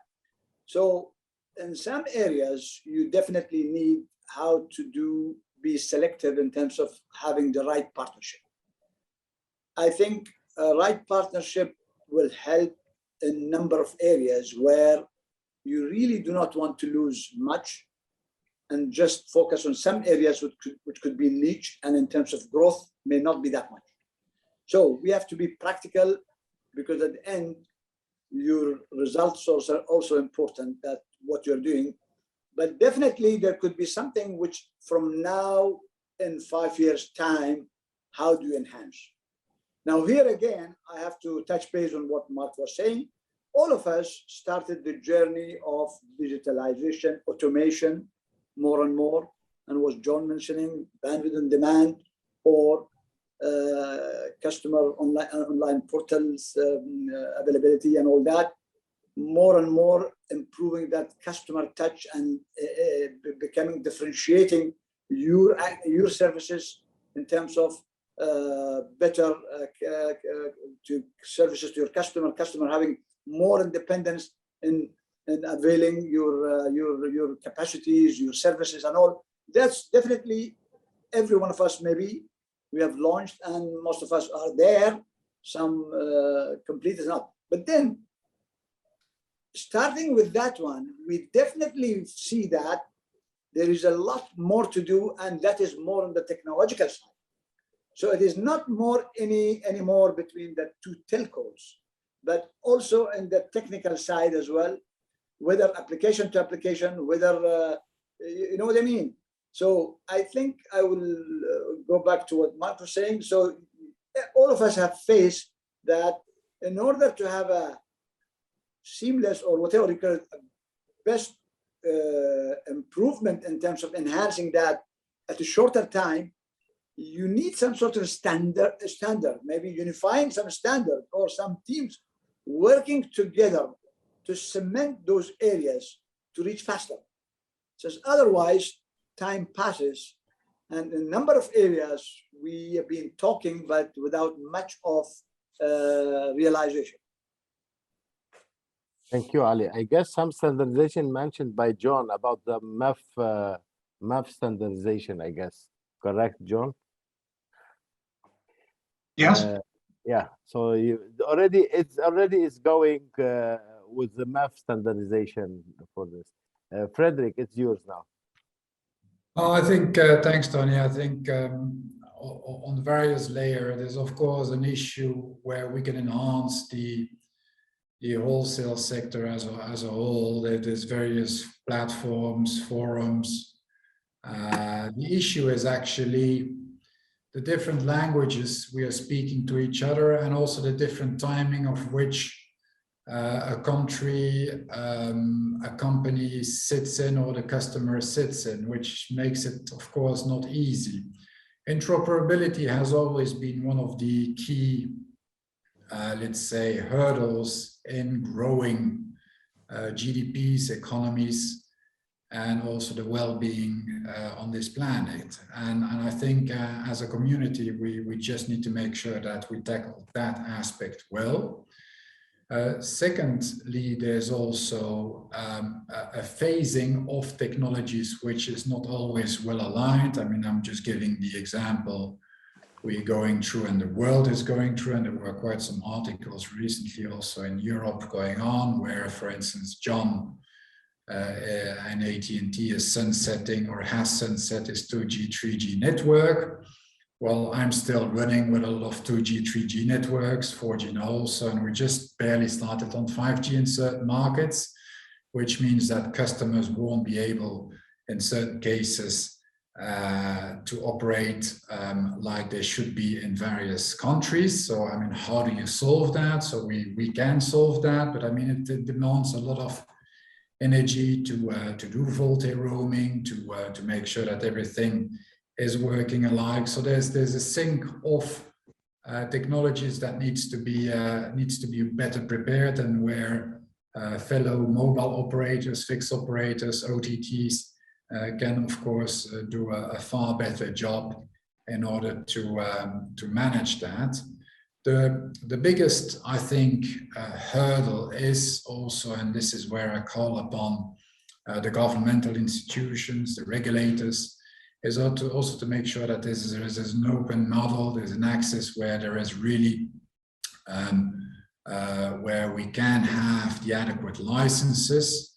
So in some areas, you definitely need how to be selective in terms of having the right partnership. I think a right partnership will help in a number of areas where you really do not want to lose much, and just focus on some areas which could be niche, and in terms of growth may not be that much. So we have to be practical, because at the end, your results are also important, that what you're doing. But definitely there could be something which from now in 5 years' time, how do you enhance? Now here again, I have to touch base on what Marc was saying. All of us started the journey of digitalization, automation, more and more, and was John mentioning bandwidth on demand, or customer online portals availability and all that, more and more improving that customer touch and becoming differentiating your services in terms of better to services to your customer having more independence in availing your capacities, your services and all. That's definitely every one of us, maybe we have launched, and most of us are there, some complete is not. But then starting with that one, we definitely see that there is a lot more to do, and that is more on the technological side. So it is not more anymore between the two telcos, but also in the technical side as well, whether application to application, whether, you know what I mean? So I think I will go back to what Marc was saying. So all of us have faced that in order to have a seamless, or whatever you call it, best improvement in terms of enhancing that at a shorter time, you need some sort of standard, maybe unifying some standard, or some teams working together to cement those areas to reach faster. So otherwise, time passes, and in a number of areas we have been talking, but without much of realization. Thank you, Ali. I guess some standardization mentioned by John about the MEF standardization, I guess. Correct, John? Yes. Yeah. So it's already going with the MEF standardization for this. Frédéric, it's yours now. Oh, I think, thanks, Toni. I think on various layers, there's of course an issue where we can enhance the wholesale sector as a whole. There's various platforms, forums. The issue is actually the different languages we are speaking to each other, and also the different timing of which a country, a company sits in, or the customer sits in, which makes it, of course, not easy. Interoperability has always been one of the key, let's say, hurdles in growing GDPs, economies, and also the well-being on this planet. And I think as a community, we just need to make sure that we tackle that aspect well. Secondly, there's also a phasing of technologies which is not always well aligned. I mean, I'm just giving the example we're going through and the world is going through, and there were quite some articles recently also in Europe going on where, for instance, John and AT&T is sunsetting or has sunset his 2G, 3G network. Well, I'm still running with a lot of 2G, 3G networks, 4G now also, and we just barely started on 5G in certain markets, which means that customers won't be able, in certain cases, to operate like they should be in various countries. So, I mean, how do you solve that? So we can solve that, but I mean, it demands a lot of energy to do VoLTE roaming, to make sure that everything is working alike. So there's a sync of technologies that needs to be better prepared, and where fellow mobile operators, fixed operators, OTTs can of course do a far better job in order to manage that. The biggest, I think, hurdle is also, and this is where I call upon the governmental institutions, the regulators, is also to make sure that there is an open model, there's an access where there is really, where we can have the adequate licenses,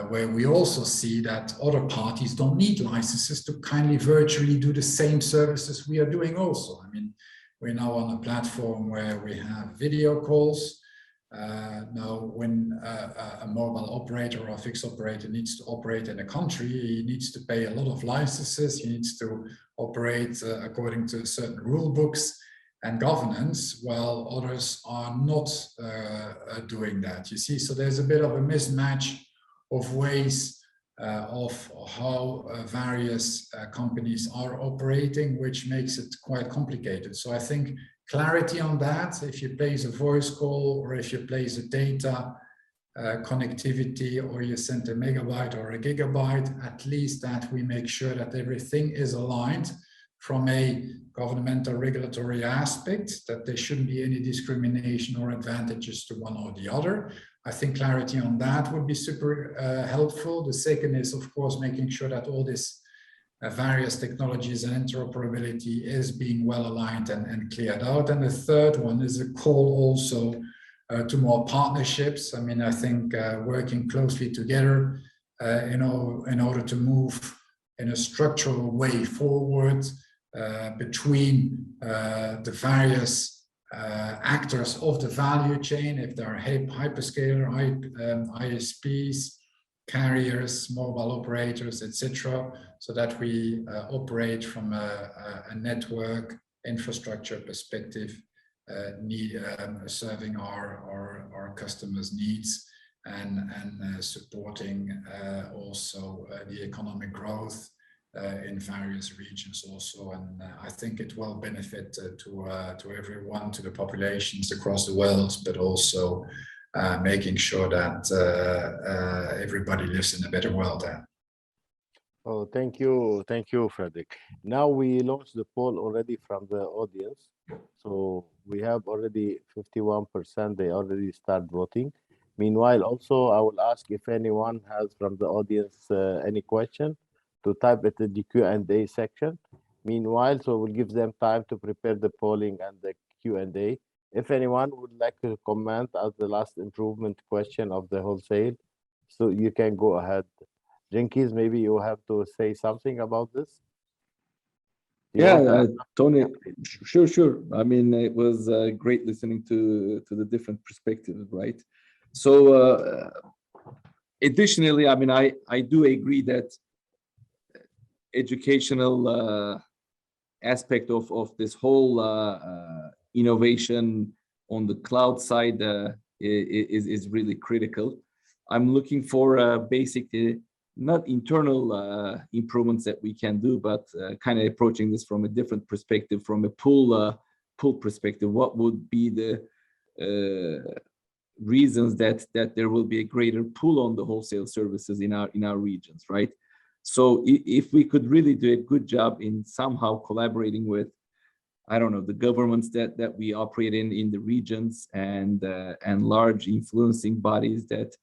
where we also see that other parties don't need licenses to kindly virtually do the same services we are doing also. I mean, we're now on a platform where we have video calls. Now, when a mobile operator or a fixed operator needs to operate in a country, he needs to pay a lot of licenses. He needs to operate according to certain rule books and governance, while others are not doing that. You see, so there's a bit of a mismatch of ways of how various companies are operating, which makes it quite complicated. So I think clarity on that, if you place a voice call or if you place a data connectivity, or you send a megabyte or a gigabyte, at least that we make sure that everything is aligned from a governmental regulatory aspect, that there shouldn't be any discrimination or advantages to one or the other. I think clarity on that would be super helpful. The second is, of course, making sure that all this various technologies and interoperability is being well aligned and cleared out. And the third one is a call also to more partnerships. I mean, I think working closely together in order to move in a structural way forward between the various actors of the value chain, if there are hyperscaler, ISPs, carriers, mobile operators, etc., so that we operate from a network infrastructure perspective, serving our customers' needs and supporting also the economic growth in various regions also. And I think it will benefit to everyone, to the populations across the world, but also making sure that everybody lives in a better world there. Oh, thank you, Frédéric. Now we launched the poll already from the audience, so we have already 51%. They already start voting. Meanwhile, also I will ask if anyone has from the audience any question, to type it in the Q&A section. Meanwhile, so we'll give them time to prepare the polling and the Q&A. If anyone would like to comment as the last improvement question of the wholesale, so you can go ahead. Cengiz, maybe you have to say something about this. Yeah, Toni, sure. I mean, it was great listening to the different perspectives, right? So additionally, I mean, I do agree that educational aspect of this whole innovation on the cloud side is really critical. I'm looking for basically not internal improvements that we can do, but kind of approaching this from a different perspective, from a pull perspective. What would be the reasons that there will be a greater pull on the wholesale services in our regions, right? So if we could really do a good job in somehow collaborating with I don't know, the governments that we operate in the regions, and large influencing bodies that,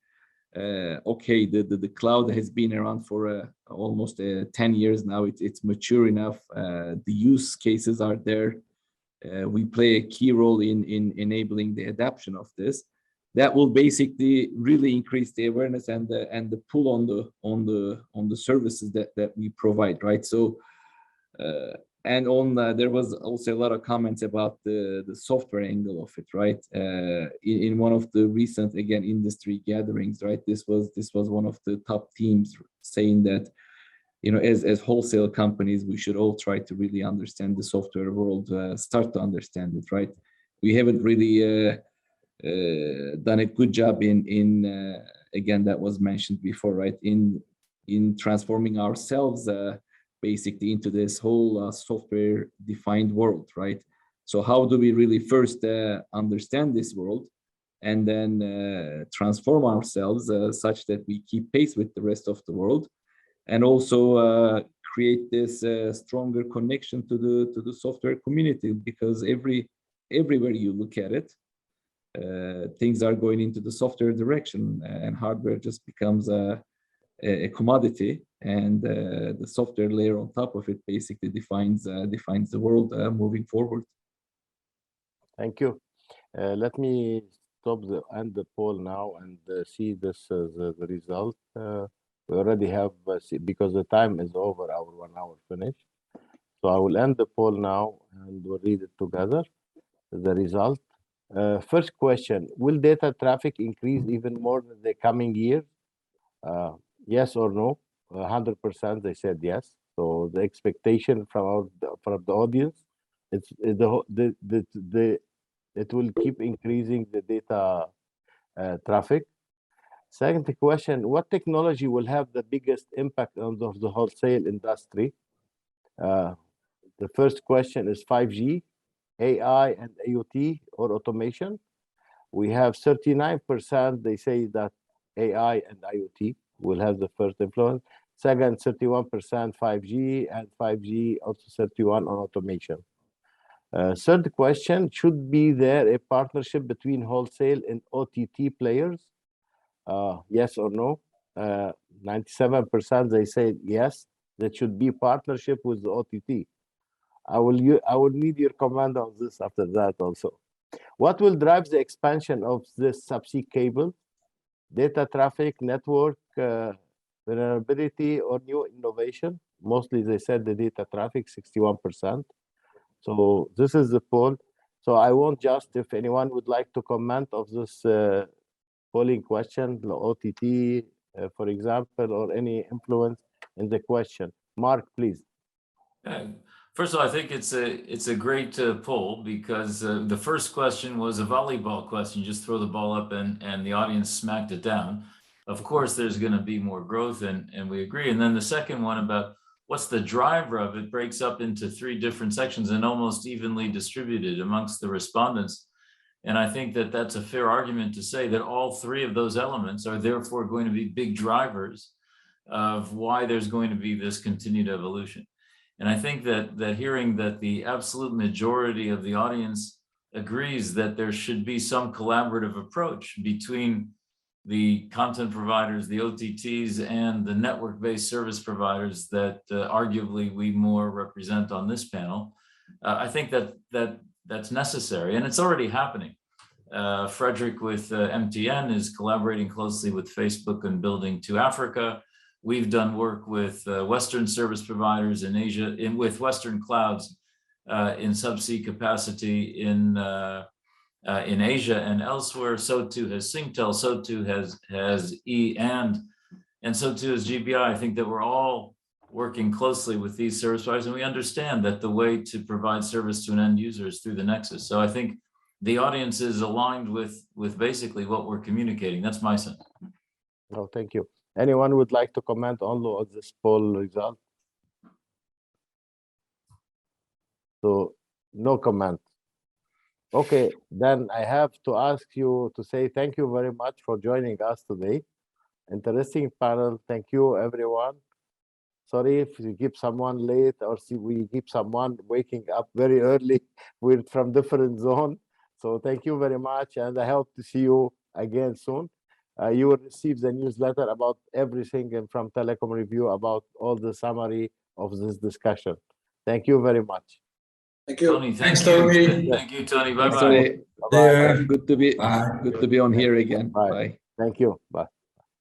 okay, the cloud has been around for almost 10 years now. It's mature enough. The use cases are there. We play a key role in enabling the adoption of this. That will basically really increase the awareness and the pull on the services that we provide, right? So, and there was also a lot of comments about the software angle of it, right? In one of the recent, again, industry gatherings, right? This was one of the top teams saying that, you know, as wholesale companies, we should all try to really understand the software world, start to understand it, right? We haven't really done a good job in again, that was mentioned before, right? In transforming ourselves basically into this whole software defined world, right? So how do we really first understand this world, and then transform ourselves such that we keep pace with the rest of the world, and also create this stronger connection to the software community, because everywhere you look at it, things are going into the software direction, and hardware just becomes a commodity, and the software layer on top of it basically defines the world moving forward. Thank you. Let me end the poll now and see this the result. We already have, because the time is over, our 1 hour finished. So I will end the poll now and we'll read it together, the result. First question, will data traffic increase even more in the coming years? Yes or no? 100% they said yes. So the expectation from the audience, it will keep increasing the data traffic. Second question, what technology will have the biggest impact on the wholesale industry? The first question is 5G, AI and IoT or automation. We have 39%, they say that AI and IoT will have the first influence. Second, 31% 5G, and 5G also 31 on automation. Third question, should be there a partnership between wholesale and OTT players? Yes or no? 97% they say yes, that should be partnership with the OTT. I will need your comment on this after that also. What will drive the expansion of this subsea cable? Data traffic, network, vulnerability, or new innovation? Mostly they said the data traffic, 61%. So this is the poll. So I want just, if anyone would like to comment of this polling question, the OTT, for example, or any influence in the question. Marc, please. First of all, I think it's a great poll, because the first question was a volleyball question. You just throw the ball up and the audience smacked it down. Of course, there's going to be more growth, and we agree. And then the second one about what's the driver of it breaks up into 3 different sections and almost evenly distributed amongst the respondents. And I think that that's a fair argument to say that all 3 of those elements are therefore going to be big drivers of why there's going to be this continued evolution. And I think that hearing that the absolute majority of the audience agrees that there should be some collaborative approach between the content providers, the OTTs, and the network-based service providers that arguably we more represent on this panel, I think that's necessary, and it's already happening. Frédéric with MTN is collaborating closely with Facebook and building to Africa. We've done work with Western service providers in Asia, with Western clouds in Subsea Capacity in Asia and elsewhere. So too has Singtel, so too has and so too has GBI. I think that we're all working closely with these service providers, and we understand that the way to provide service to an end user is through the nexus. So I think the audience is aligned with basically what we're communicating. That's my sense. Oh, thank you. Anyone would like to comment on this poll result? So no comment. Okay, then I have to ask you to say thank you very much for joining us today. Interesting panel. Thank you, everyone. Sorry if we keep someone late or see we keep someone waking up very early. We're from different zone. So thank you very much. And I hope to see you again soon. You will receive the newsletter about everything and from Telecom Review about all the summary of this discussion. Thank you very much. Thank you. Tony, thank Thanks, you. Tony. Thank you, Tony. Thanks, Bye-bye. Tony. Bye-bye. Yeah. Good to be Bye. on here again. Bye. Bye. Thank you. Bye.